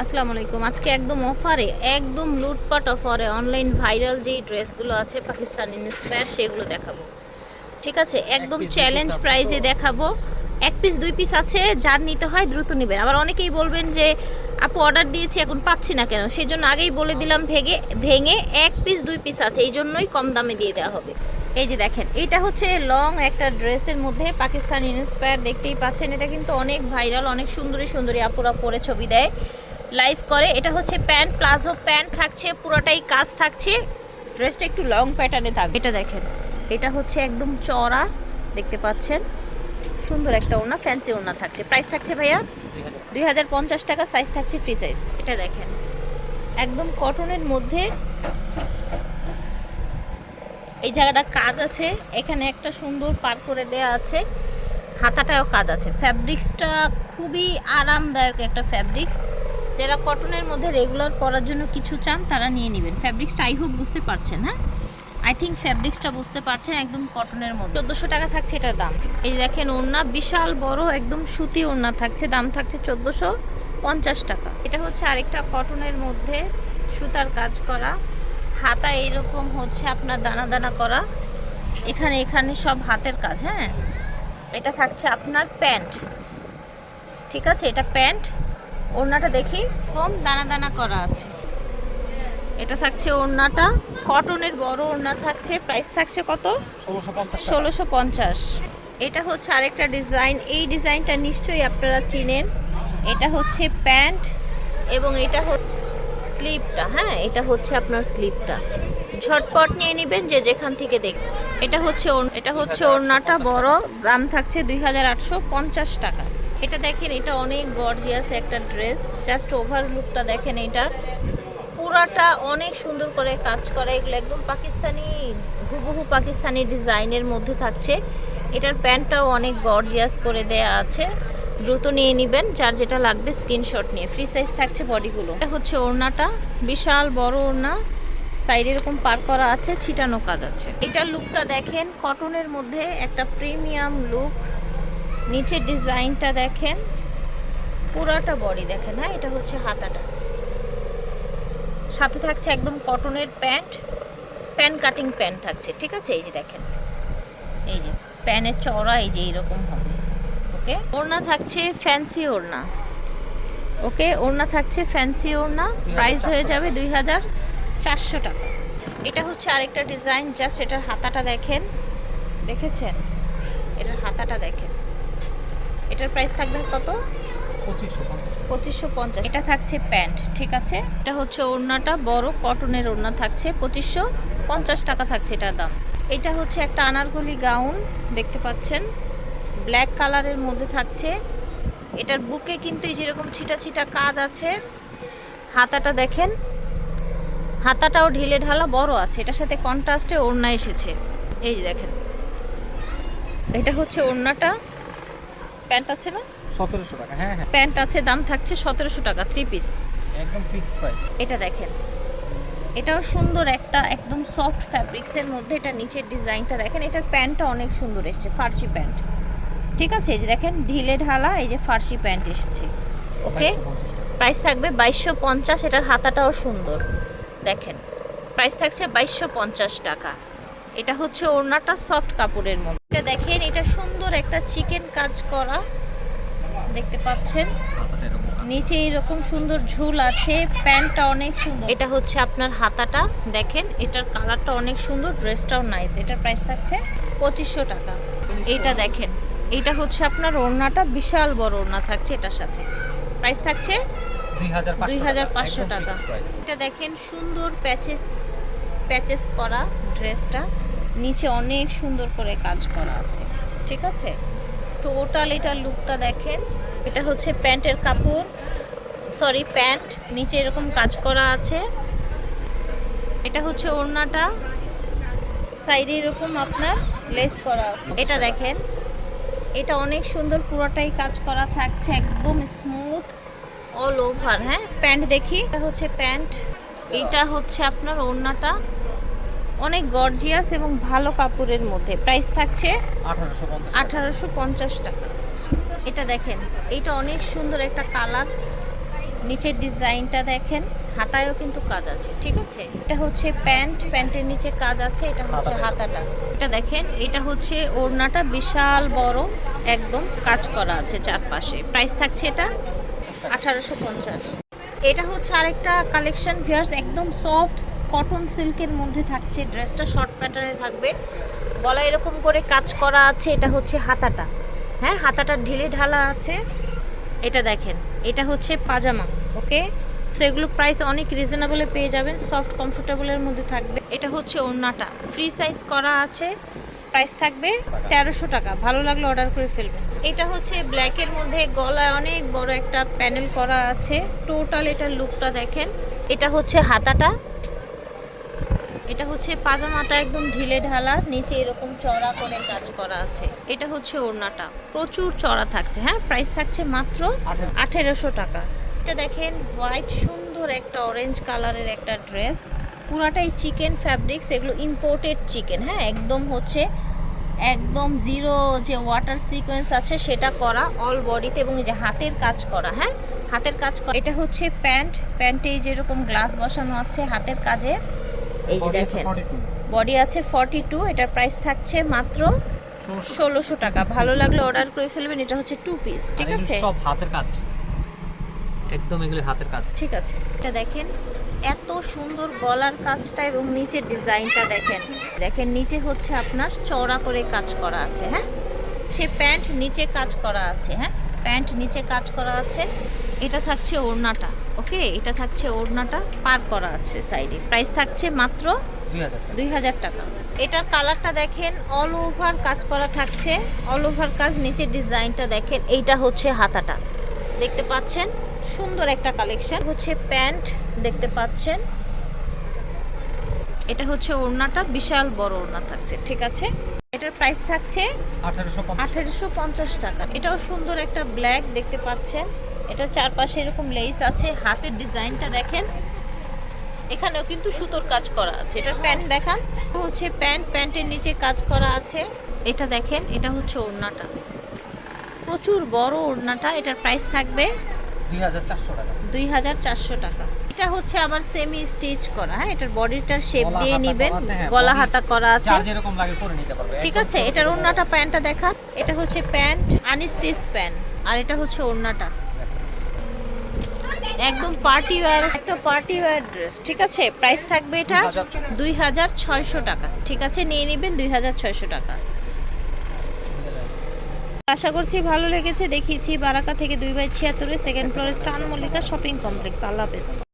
আসসালামু আলাইকুম। আজকে একদম অফারে, একদম লুটপাট অফারে অনলাইন ভাইরাল যেই ড্রেসগুলো আছে পাকিস্তানি ইন্সপায়ার সেগুলো দেখাবো। ঠিক আছে, একদম চ্যালেঞ্জ প্রাইসে দেখাবো। এক পিস দুই পিস আছে, যার নিতে হয় দ্রুত নেবেন। আবার অনেকেই বলবেন যে আপু অর্ডার দিয়েছি এখন পাচ্ছি না কেন, সেই জন্য আগেই বলে দিলাম ভেঙে ভেঙে এক পিস দুই পিস আছে, এই জন্যই কম দামে দিয়ে দেওয়া হবে। এই যে দেখেন, এটা হচ্ছে লং একটা ড্রেসের মধ্যে পাকিস্তানি ইন্সপায়ার, দেখতেই পাচ্ছেন। এটা কিন্তু অনেক ভাইরাল, অনেক সুন্দরী সুন্দরী আপুরা পরে ছবি দেয়, লাইভ করে। এটা হচ্ছে প্যান্ট, প্লাজো প্যান্ট থাকছে, পুরোটাই কাজ থাকছে। ড্রেসটা একটু লং প্যাটার্নে থাকবে। এটা দেখেন, এটা হচ্ছে একদম চড়া, দেখতে পাচ্ছেন। সুন্দর একটা ওড়না, ফ্যান্সি ওড়না থাকছে। প্রাইস থাকছে ভাইয়া 2050 টাকা, সাইজ থাকছে ফ্রি সাইজ। এটা দেখেন, একদম কটনের মধ্যে এই জায়গাটা কাজ আছে, এখানে একটা সুন্দর পার করে দেয়া আছে, হাতাটাও কাজ আছে। ফ্যাব্রিক্সটা খুবই আরামদায়ক একটা ফ্যাব্রিক্স। যারা কটনের মধ্যে রেগুলার পরার জন্য কিছু চান তারা নিয়ে নেবেন। ফ্যাব্রিক্সটা আই হোপ বুঝতে পারছেন, হ্যাঁ আই থিঙ্ক ফ্যাব্রিক্সটা বুঝতে পারছেন। একদম কটনের মধ্যে 1400 টাকা থাকছে এটার দাম। এই দেখেন, ওড়না বিশাল বড়, একদম সুতি ওড়না থাকছে, দাম থাকছে 1450 টাকা। এটা হচ্ছে আরেকটা কটনের মধ্যে সুতার কাজ করা, হাতা এইরকম হচ্ছে আপনার দানা দানা করা, এখানে এখানে সব হাতের কাজ। হ্যাঁ, এটা থাকছে আপনার প্যান্ট। ঠিক আছে, এটা প্যান্ট। ওড়নাটা দেখি, কম দানা দানা করা আছে। এটা থাকছে ওড়নাটা, কটনের বড় ওড়না থাকছে। প্রাইস থাকছে কত? 1650। এটা হচ্ছে আরেকটা ডিজাইন, এই ডিজাইনটা নিশ্চয়ই আপনারা চিনেন। এটা হচ্ছে প্যান্ট এবং এটা স্লিপটা। হ্যাঁ, এটা হচ্ছে আপনার স্লিপটা। ঝটপট নিয়ে নেবেন যে যেখান থেকে দেখবেন। এটা হচ্ছে ওড়নাটা বড়, দাম থাকছে 2850 টাকা। এটা দেখেন, এটা অনেক গর্জিয়াস একটা ড্রেস, জাস্ট ওভার লুকটা দেখেন। এটা পুরাটা অনেক সুন্দর করে কাজ করা, এগুলো একদম পাকিস্তানি, হুবহু পাকিস্তানি ডিজাইনের মধ্যে থাকছে। এটার প্যান্টটাও অনেক গর্জিয়াস করে দেয়া আছে। দ্রুত নিয়ে নেবেন, যার যেটা লাগবে স্ক্রিনশট নিয়ে। ফ্রি সাইজ থাকছে বডিগুলো। এটা হচ্ছে ওড়নাটা, বিশাল বড় ওড়না, সাইডে এরকম পার করা আছে, ছিটানো কাজ আছে। এটার লুকটা দেখেন, কটনের মধ্যে একটা প্রিমিয়াম লুক। নিচের ডিজাইনটা দেখেন, পুরাটা বডি দেখেন। হ্যাঁ, এটা হচ্ছে হাতাটা, সাথে থাকছে একদম কটনের প্যান্ট, প্যান্ট কাটিং প্যান্ট থাকছে। ঠিক আছে, এই যে দেখেন, এই যে প্যানের চওড়া এই যে এরকম হবে। ওকে, ওড়না থাকছে ফ্যান্সি ওড়না। ওকে, ওড়না থাকছে ফ্যান্সি ওড়না, প্রাইস হয়ে যাবে 2400 টাকা। এটা হচ্ছে আরেকটা ডিজাইন, জাস্ট এটার হাতাটা দেখেন, দেখেছেন? এটার হাতাটা দেখেন। এটার প্রাইস থাকবে কত? 2550। এটা থাকছে প্যান্ট। ঠিক আছে, এটা হচ্ছে ওড়নাটা, বড় কটনের ওড়না থাকছে, 2550 টাকা থাকছে এটার দাম। এটা হচ্ছে একটা আনারকলি গাউন, দেখতে পাচ্ছেন, ব্ল্যাক কালারের মধ্যে থাকছে। এটার বুকে কিন্তু যেরকম ছিটা ছিটা কাজ আছে। হাতাটা দেখেন, হাতাটাও ঢিলে ঢালা বড় আছে, এটার সাথে কন্ট্রাস্টে ওড়না এসেছে। এই যে দেখেন, এটা হচ্ছে ওড়নাটা। প্যান্ট আছে না? 1700 টাকা। হ্যাঁ হ্যাঁ, প্যান্ট আছে, দাম থাকছে 1700 টাকা, 3 পিস। একদম ফিক্সড প্রাইস। এটা দেখেন, এটাও সুন্দর একটা একদম সফট ফ্যাব্রিক্সের মধ্যে। এটা নিচের ডিজাইনটা দেখেন, এটার প্যান্টটা অনেক সুন্দর এসেছে, ফার্সি প্যান্ট। ঠিক আছে, এই যে দেখেন ঢিলে ঢালা, এই যে ফার্সি প্যান্ট এসেছে। ওকে, প্রাইস থাকবে 2250। এটার হাতাটাও সুন্দর দেখেন, প্রাইস থাকছে 2250 টাকা। এটা হচ্ছে ওড়নাটা, সফট কাপড়ের মধ্যে। এটা দেখেন, এটা সুন্দর একটা চিকেন কাজ করা, দেখতে পাচ্ছেন। নিচে এরকম সুন্দর ঝুল আছে, প্যান্টটা অনেক সুন্দর। এটা হচ্ছে আপনার হাতাটা দেখেন, এটার কালারটা অনেক সুন্দর, ড্রেসটাও নাইস। এটার প্রাইস থাকছে 2500 টাকা। এটা দেখেন, এটা হচ্ছে আপনার ওড়নাটা, বিশাল বড় ওড়না থাকছে এটার সাথে। প্রাইস থাকছে 2500 টাকা। এটা দেখেন, সুন্দর প্যাচেস প্যাচেস করা ড্রেসটা, নিচে অনেক সুন্দর করে কাজ করা আছে। ঠিক আছে, টোটাল এটার লুকটা দেখেন। এটা হচ্ছে প্যান্টের কাপড়, সরি প্যান্ট, নিচে এরকম কাজ করা আছে। এটা হচ্ছে ওড়নাটা, সাইডে এরকম আপনার লেস করা আছে। এটা দেখেন, এটা অনেক সুন্দর, পুরোটাই কাজ করা থাকছে, একদম স্মুথ অল ওভার। হ্যাঁ, প্যান্ট দেখি, এটা হচ্ছে প্যান্ট। এটা হচ্ছে আপনার ওড়নাটা, অনেক গর্জিয়াস এবং ভালো কাপড়ের মধ্যে। প্রাইস থাকছে 1850 টাকা। এটা দেখেন, এটা অনেক সুন্দর একটা কালার, নিচের ডিজাইনটা দেখেন, হাতায়ও কিন্তু কাজ আছে, ঠিক আছে। এটা হচ্ছে প্যান্ট, প্যান্টের নিচে কাজ আছে, এটা হচ্ছে হাতাটা। এটা দেখেন, এটা হচ্ছে ওড়নাটা বিশাল বড়, একদম কাজ করা আছে চারপাশে। প্রাইস থাকছে এটা 1850। এটা হচ্ছে আরেকটা কালেকশন ভিউয়ার্স, একদম সফট কটন সিল্কের মধ্যে থাকছে। ড্রেসটা শর্ট প্যাটার্নে থাকবে, গলা এরকম করে কাজ করা আছে। এটা হচ্ছে হাতাটা, হ্যাঁ হাতাটা ঢিলে ঢালা আছে। এটা দেখেন, এটা হচ্ছে পাজামা, ওকে। সো এগুলো প্রাইস অনেক রিজনেবলে পেয়ে যাবেন, সফট কমফোর্টেবলের মধ্যে থাকবে। এটা হচ্ছে ওড়নাটা, ফ্রি সাইজ করা আছে, প্রাইস থাকবে 1300 টাকা। ভালো লাগলে অর্ডার করে ফেলবেন। এটা হচ্ছে ব্ল্যাকের মধ্যে গলায় অনেক বড় একটা প্যানেল করা আছে। টোটাল এটার লুকটা দেখেন। এটা হচ্ছে হাতাটা, এটা হচ্ছে পাজামাটা একদম ঢিলে ঢালা, নিচে এরকম চড়া করে কাজ করা আছে। এটা হচ্ছে ওড়নাটা, প্রচুর চড়া থাকছে, হ্যাঁ প্রাইস থাকছে মাত্র 1800 টাকা। এটা দেখেন, হোয়াইট সুন্দর একটা অরেঞ্জ কালারের একটা ড্রেস, পুরাটাই চিকেন ফ্যাব্রিক্স। এগুলো ইম্পোর্টেড চিকেন, হ্যাঁ একদম হচ্ছে একদম জিরো যে ওয়াটার সিকোয়েন্স আছে সেটা করা অল বডিতে, এবং এই যে হাতের কাজ করা, হ্যাঁ হাতের কাজ করা। এটা হচ্ছে প্যান্ট, প্যান্টে যেরকম গ্লাস বসানো আছে হাতের কাজের। এই যে দেখেন, বডি আছে 42, এটার প্রাইস থাকছে মাত্র 1600 টাকা। ভালো লাগলে অর্ডার করে ফেলবেন। এটা হচ্ছে 2 পিস, ঠিক আছে, সব হাতের কাজ, একদম এগুলো হাতের কাজ, ঠিক আছে। এটা দেখেন, এত সুন্দর গলার কাজটা এবং নিচের ডিজাইনটা দেখেন। দেখেন নিচে হচ্ছে আপনার চওড়া করে কাজ করা আছে, হ্যাঁ সে প্যান্ট নিচে কাজ করা আছে, হ্যাঁ প্যান্ট নিচে কাজ করা আছে। এটা থাকছে ওড়নাটা, ওকে, এটা থাকছে ওড়নাটা পার করা আছে সাইডে। প্রাইস থাকছে মাত্র 2000 টাকা। এটার কালারটা দেখেন, অল ওভার কাজ করা থাকছে, অল ওভার কাজ। নিচের ডিজাইনটা দেখেন। এইটা হচ্ছে হাতাটা, দেখতে পাচ্ছেন, সুন্দর একটা কালেকশন। হচ্ছে প্যান্ট, দেখতে পাচ্ছেন। এটা হচ্ছে ওড়নাটা, বিশাল বড় ওড়না থাকছে, ঠিক আছে। এটার প্রাইস থাকছে 1850 টাকা। এটাও সুন্দর একটা ব্ল্যাক, দেখতে পাচ্ছেন। এটার চারপাশে এরকম লেস আছে। হাতের ডিজাইনটা দেখেন, এখানেও কিন্তু সুতোর কাজ করা আছে। এটার প্যান্ট দেখান, হচ্ছে প্যান্ট, প্যান্টের নিচে কাজ করা আছে। এটা দেখেন, এটা হচ্ছে ওড়নাটা, প্রচুর বড় ওড়নাটা। এটার প্রাইস থাকবে 2400 টাকা। এটা হচ্ছে আবার সেমি স্টিচ করা, হ্যাঁ এটার বডিটার শেপ দিয়ে নেবেন, গলা হাতা করা আছে, যেরকম লাগে করে নিতে পারবে, ঠিক আছে। এটার ওড়নাটা, প্যান্টটা দেখা। এটা হচ্ছে প্যান্ট, আনস্টিচ প্যান্ট, আর এটা হচ্ছে ওড়নাটা, একদম পার্টি ওয়্যার, একটা পার্টি ওয়্যার ড্রেস, ঠিক আছে। প্রাইস থাকবে এটা 2600 টাকা, ঠিক আছে, নিয়ে নেবেন 2600 টাকা। আশা করছি ভালো লেগেছে। দেখিয়েছি বারাকা থেকে 2/76 সেকেন্ড ফ্লোরে স্টার মল্লিকা শপিং কমপ্লেক্স। আল্লাহ হাফেজ।